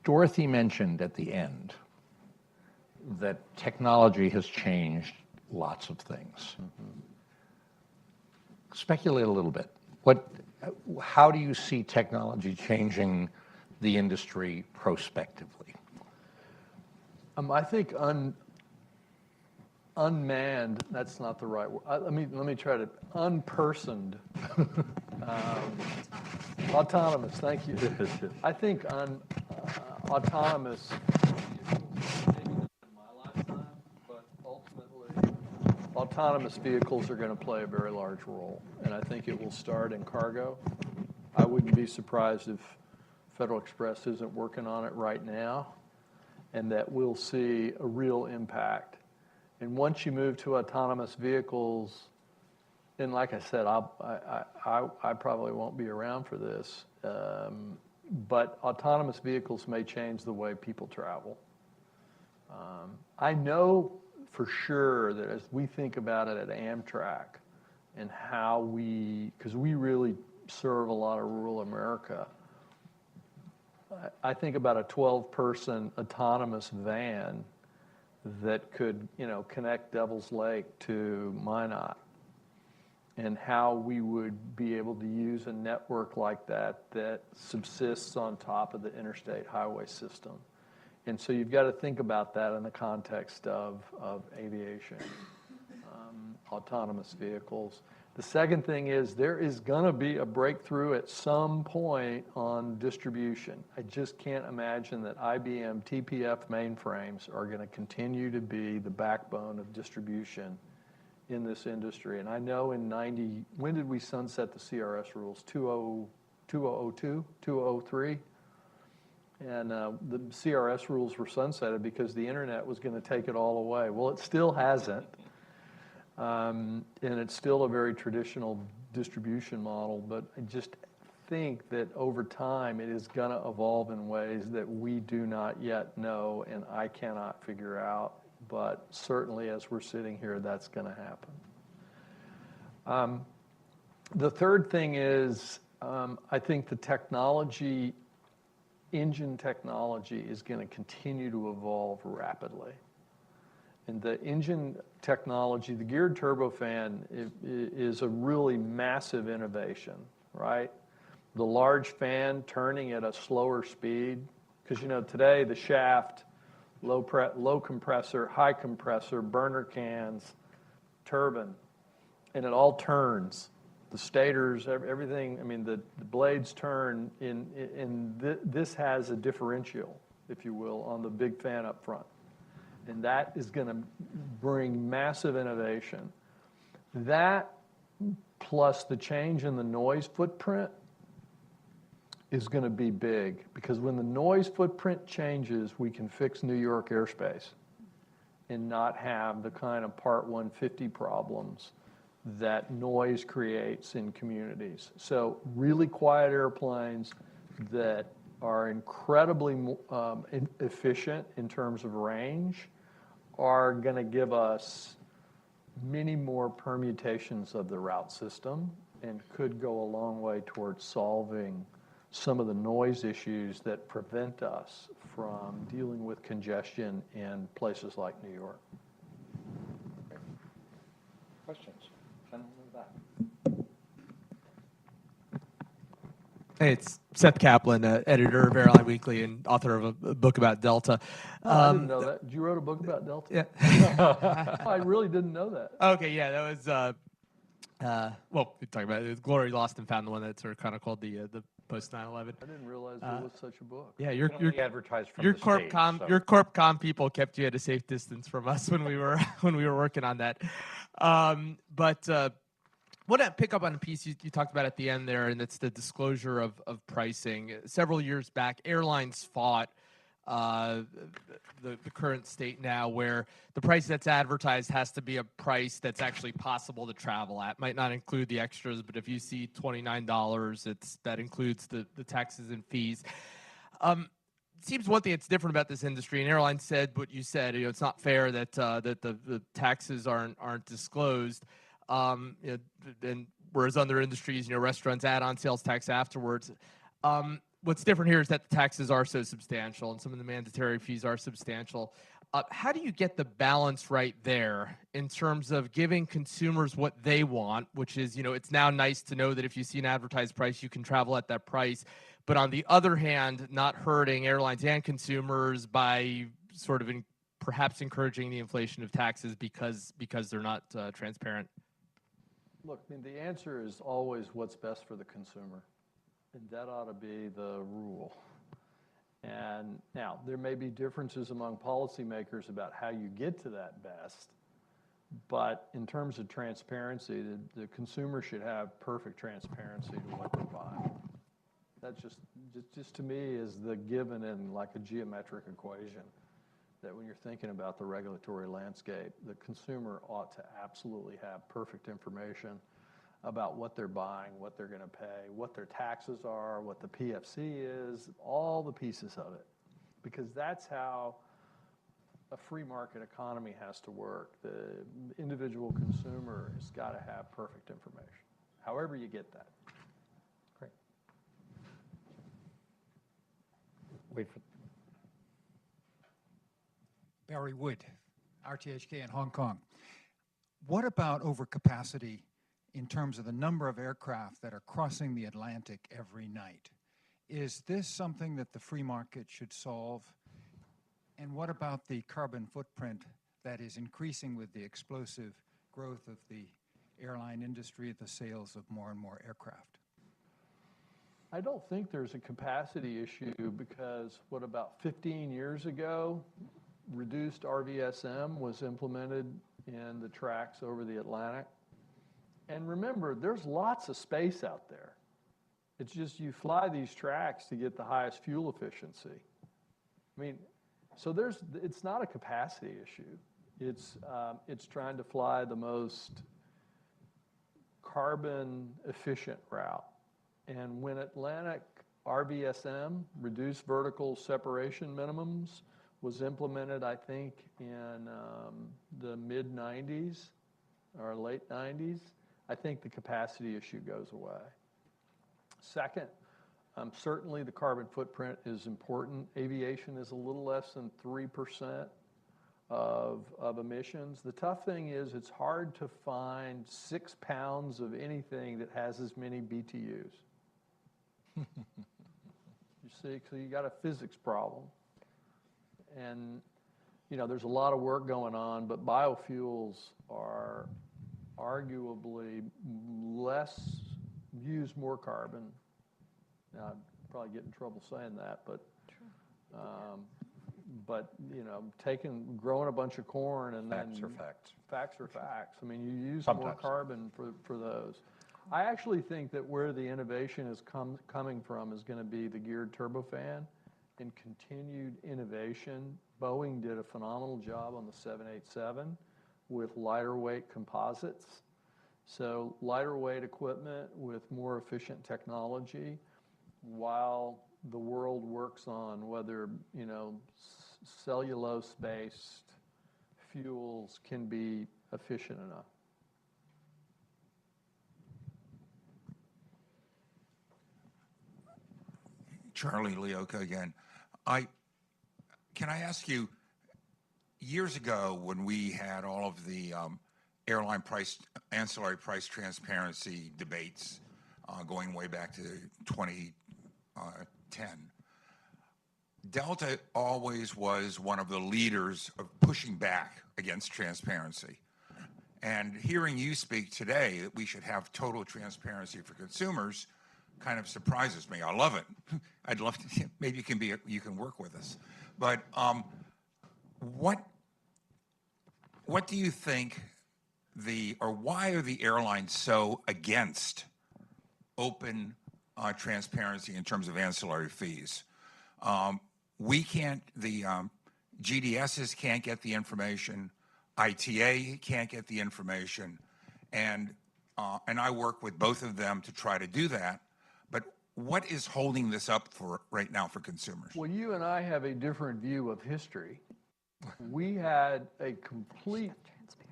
Dorothy mentioned at the end that technology has changed lots of things. Mm-hmm. Speculate a little bit. How do you see technology changing the industry prospectively? I think unmanned, that's not the right word. Let me try to, unpersoned, autonomous, thank you. I think autonomous, maybe not in my lifetime, but ultimately, autonomous vehicles are going to play a very large role. And I think it will start in cargo. I wouldn't be surprised if Federal Express isn't working on it right now, and that we'll see a real impact. And once you move to autonomous vehicles, and like I said, I probably won't be around for this, but autonomous vehicles may change the way people travel. I know for sure that as we think about it at Amtrak and how because we really serve a lot of rural America, I think about a 12-person autonomous van that could, connect Devil's Lake to Minot, and how we would be able to use a network like that subsists on top of the interstate highway system. And so you've got to think about that in the context of aviation, autonomous vehicles. The second thing is there is going to be a breakthrough at some point on distribution. I just can't imagine that IBM TPF mainframes are going to continue to be the backbone of distribution in this industry. And I know when did we sunset the CRS rules? 2002, 2003? And the CRS rules were sunsetted because the internet was going to take it all away. Well, it still hasn't. And it's still a very traditional distribution model, but I just think that over time it is going to evolve in ways that we do not yet know and I cannot figure out, but certainly as we're sitting here, that's going to happen. The third thing is I think the engine technology is going to continue to evolve rapidly. And the engine technology, the geared turbofan is a really massive innovation, right? The large fan turning at a slower speed, because today the shaft, low compressor, high compressor, burner cans, turbine, and it all turns. The stators, everything, the blades turn this has a differential, if you will, on the big fan up front. And that is going to bring massive innovation. That plus the change in the noise footprint is going to be big, because when the noise footprint changes, we can fix New York airspace and not have the kind of Part 150 problems that noise creates in communities. So really quiet airplanes that are incredibly efficient in terms of range are going to give us many more permutations of the route system and could go a long way towards solving some of the noise issues that prevent us from dealing with congestion in places like New York. Questions? Hey, it's Seth Kaplan, editor of Airline Weekly and author of a book about Delta. I didn't know that. You wrote a book about Delta? Yeah. I really didn't know that. Okay, yeah, that was, we're talking about it. Glory Lost and Found, the one that's sort of kind of called the post 9/11. I didn't realize there was such a book. Yeah, your advertised from your the corp stage, com so. Your corp com people kept you at a safe distance from us when we were working on that. I want to pick up on a piece you talked about at the end there, and it's the disclosure of pricing. Several years back, airlines fought the current state now where the price that's advertised has to be a price that's actually possible to travel at. Might not include the extras, but if you see $29, that includes the taxes and fees. It seems one thing that's different about this industry, and airlines said what you said. It's not fair that the taxes aren't disclosed. And whereas other industries, restaurants add on sales tax afterwards. what's different here is that the taxes are so substantial and some of the mandatory fees are substantial. How do you get the balance right there in terms of giving consumers what they want, which is, it's now nice to know that if you see an advertised price, you can travel at that price. But on the other hand, not hurting airlines and consumers by sort of perhaps encouraging the inflation of taxes because they're not transparent? Look, I mean, the answer is always what's best for the consumer. And that ought to be the rule. And now, there may be differences among policymakers about how you get to that best, but in terms of transparency, the consumer should have perfect transparency to what they're buying. That just to me is the given in like a geometric equation, that when you're thinking about the regulatory landscape, the consumer ought to absolutely have perfect information about what they're buying, what they're going to pay, what their taxes are, what the PFC is, all the pieces of it. Because that's how a free market economy has to work. The individual consumer has got to have perfect information, however you get that. Great. Wait for... Barry Wood, RTHK in Hong Kong. What about overcapacity in terms of the number of aircraft that are crossing the Atlantic every night? Is this something that the free market should solve? And what about the carbon footprint that is increasing with the explosive growth of the airline industry, the sales of more and more aircraft? I don't think there's a capacity issue because about 15 years ago, reduced RVSM was implemented in the tracks over the Atlantic. And remember, there's lots of space out there. It's just you fly these tracks to get the highest fuel efficiency. I mean, so it's not a capacity issue. It's trying to fly the most carbon efficient route. And when Atlantic RVSM, reduced vertical separation minimums, was implemented, I think, in the mid-90s or late 90s, I think the capacity issue goes away. Second, certainly the carbon footprint is important. Aviation is a little less than 3% of emissions. The tough thing is it's hard to find 6 pounds of anything that has as many BTUs. You see, so you got a physics problem. And, there's a lot of work going on, but biofuels are arguably use more carbon. Now, I'd probably get in trouble saying that, but growing a bunch of corn and Facts then are facts. Facts are facts. I mean, you use Sometimes. more carbon for those. I actually think that where the innovation is coming from is going to be the geared turbofan and continued innovation. Boeing did a phenomenal job on the 787 with lighter weight composites. So lighter weight equipment with more efficient technology while the world works on whether, cellulose-based fuels can be efficient enough. Charlie Leoka again. Can I ask you, years ago when we had all of the airline ancillary price transparency debates going way back to 2010, Delta always was one of the leaders of pushing back against transparency. And hearing you speak today that we should have total transparency for consumers kind of surprises me. I love it. I'd love to, maybe you can work with us. But what do you think why are the airlines so against open transparency in terms of ancillary fees? The GDSs can't get the information, ITA can't get the information, and I work with both of them to try to do that. But what is holding this up right now for consumers? Well, you and I have a different view of history. We had a complete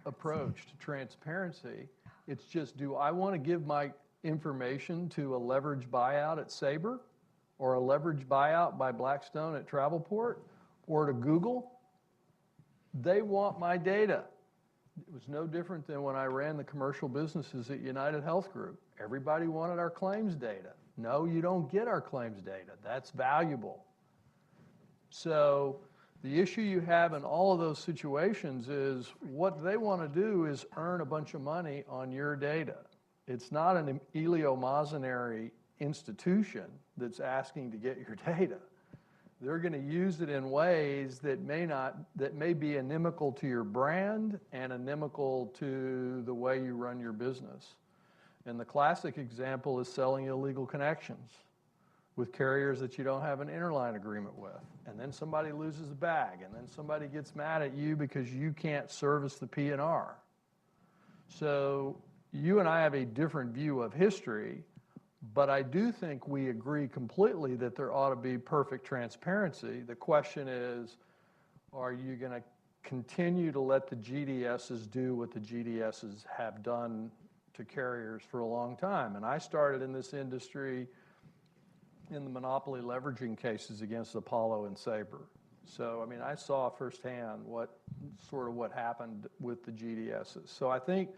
approach to transparency. It's just, do I want to give my information to a leveraged buyout at Sabre, or a leveraged buyout by Blackstone at Travelport or to Google, they want my data. It was no different than when I ran the commercial businesses at United Health Group. Everybody wanted our claims data. No, you don't get our claims data. That's valuable. So the issue you have in all of those situations is what they want to do is earn a bunch of money on your data. It's not an eleemosynary institution that's asking to get your data. They're going to use it in ways that may be inimical to your brand and inimical to the way you run your business. And the classic example is selling illegal connections with carriers that you don't have an interline agreement with. And then somebody loses a bag, and then somebody gets mad at you because you can't service the P&R. So you and I have a different view of history, but I do think we agree completely that there ought to be perfect transparency. The question is, are you going to continue to let the GDSs do what the GDSs have done to carriers for a long time? And I started in this industry in the monopoly leveraging cases against Apollo and Sabre. So, I mean, I saw firsthand what happened with the GDSs. So I think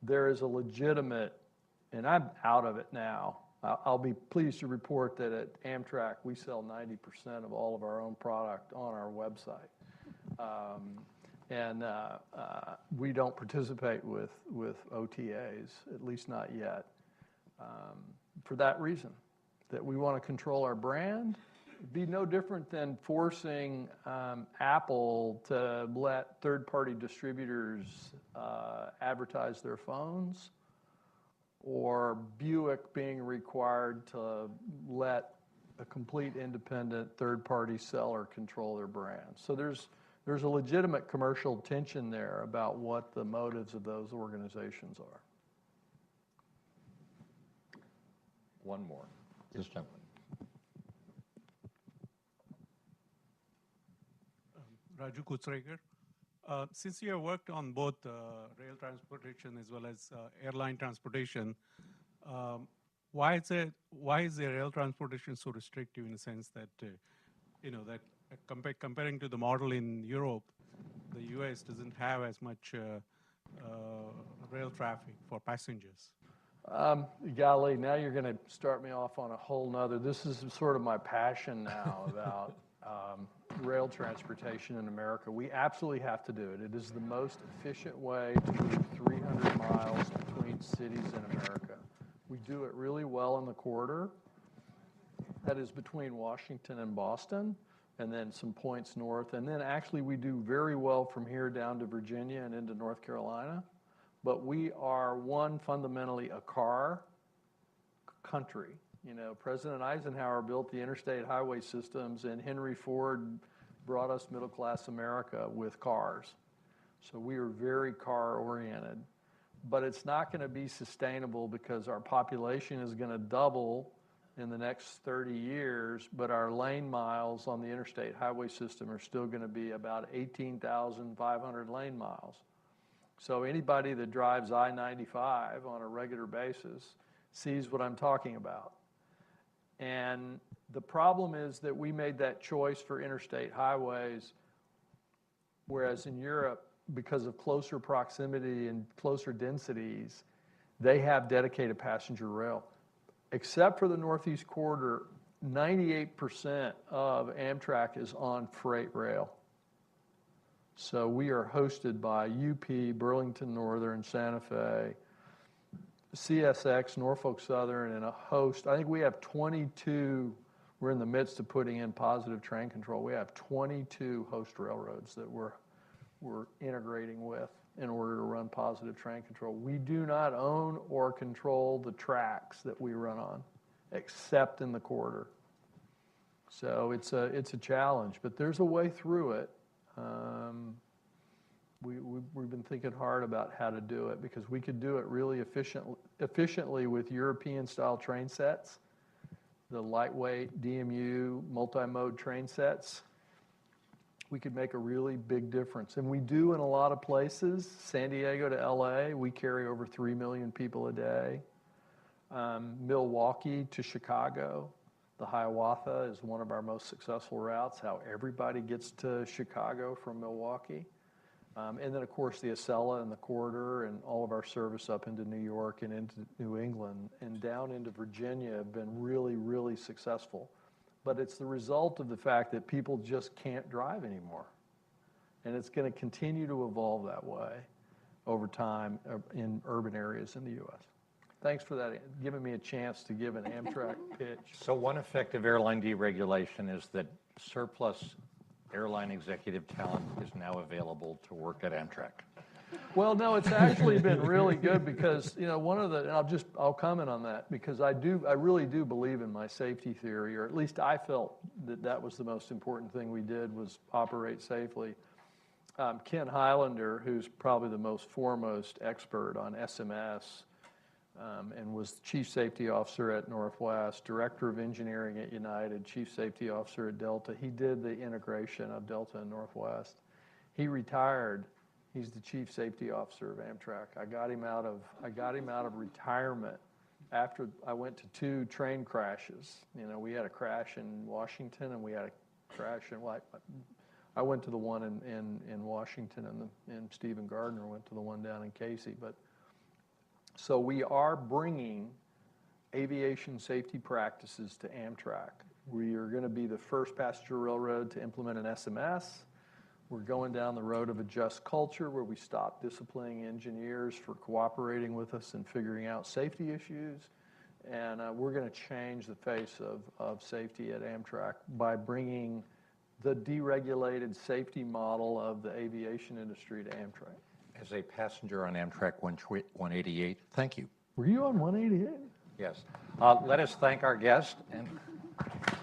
there is a legitimate, and I'm out of it now. I'll be pleased to report that at Amtrak, we sell 90% of all of our own product on our website. We don't participate with OTAs, at least not yet, for that reason, that we want to control our brand. It'd be no different than forcing Apple to let third-party distributors advertise their phones, or Buick being required to let a complete independent third-party seller control their brand. So there's a legitimate commercial tension there about what the motives of those organizations are. One more. This gentleman. Raju Kutsreger. Since you have worked on both rail transportation as well as airline transportation, why is the rail transportation so restrictive in the sense that, comparing to the model in Europe, the US doesn't have as much rail traffic for passengers? Golly, now you're going to start me off on a whole nother. This is sort of my passion now about rail transportation in America. We absolutely have to do it. It is the most efficient way to move 300 miles between cities in America. We do it really well in the corridor. That is between Washington and Boston, and then some points north. And then actually we do very well from here down to Virginia and into North Carolina. But we are, fundamentally a car country. President Eisenhower built the interstate highway systems, and Henry Ford brought us middle-class America with cars. So we are very car-oriented. But it's not going to be sustainable because our population is going to double in the next 30 years, but our lane miles on the interstate highway system are still going to be about 18,500 lane miles. So anybody that drives I-95 on a regular basis sees what I'm talking about. And the problem is that we made that choice for interstate highways, whereas in Europe, because of closer proximity and closer densities, they have dedicated passenger rail. Except for the Northeast Corridor, 98% of Amtrak is on freight rail. So we are hosted by UP, Burlington Northern, Santa Fe, CSX, Norfolk Southern, and a host. I think we have 22. We're in the midst of putting in positive train control. We have 22 host railroads that we're integrating with in order to run positive train control. We do not own or control the tracks that we run on, except in the corridor. So it's a challenge, but there's a way through it. We've been thinking hard about how to do it because we could do it really efficiently with European-style train sets, the lightweight DMU multi-mode train sets. We could make a really big difference. And we do in a lot of places. San Diego to LA, we carry over 3 million people a day. Milwaukee to Chicago, The Hiawatha is one of our most successful routes, how everybody gets to Chicago from Milwaukee. And then, of course, the Acela and the Corridor and all of our service up into New York and into New England and down into Virginia have been really, really successful. But it's the result of the fact that people just can't drive anymore. And it's going to continue to evolve that way over time in urban areas in the U.S. Thanks for that, giving me a chance to give an Amtrak pitch. So one effective airline deregulation is that surplus airline executive talent is now available to work at Amtrak. Well, no, it's actually been really good because, you know, one of the, and I'll comment on that because I really do believe in my safety theory, or at least I felt that was the most important thing we did was operate safely. Ken Highlander, who's probably the most foremost expert on SMS, and was the Chief Safety Officer at Northwest, Director of Engineering at United, Chief Safety Officer at Delta. He did the integration of Delta and Northwest. He retired. He's the Chief Safety Officer of Amtrak. I got him out of retirement after I went to 2 train crashes. You know, we had a crash in Washington and we had a crash in I went to the one in Washington, and Stephen Gardner went to the one down in Casey. But so we are bringing aviation safety practices to Amtrak. We are going to be the first passenger railroad to implement an SMS. We're going down the road of a just culture where we stop disciplining engineers for cooperating with us and figuring out safety issues. And we're going to change the face of safety at Amtrak by bringing the deregulated safety model of the aviation industry to Amtrak. As a passenger on Amtrak 188, thank you. Were you on 188? Yes. Let us thank our guest. And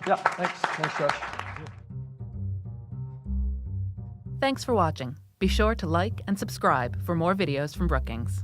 Yeah, thanks. Thanks, Josh. Thanks for watching. Be sure to like and subscribe for more videos from Brookings.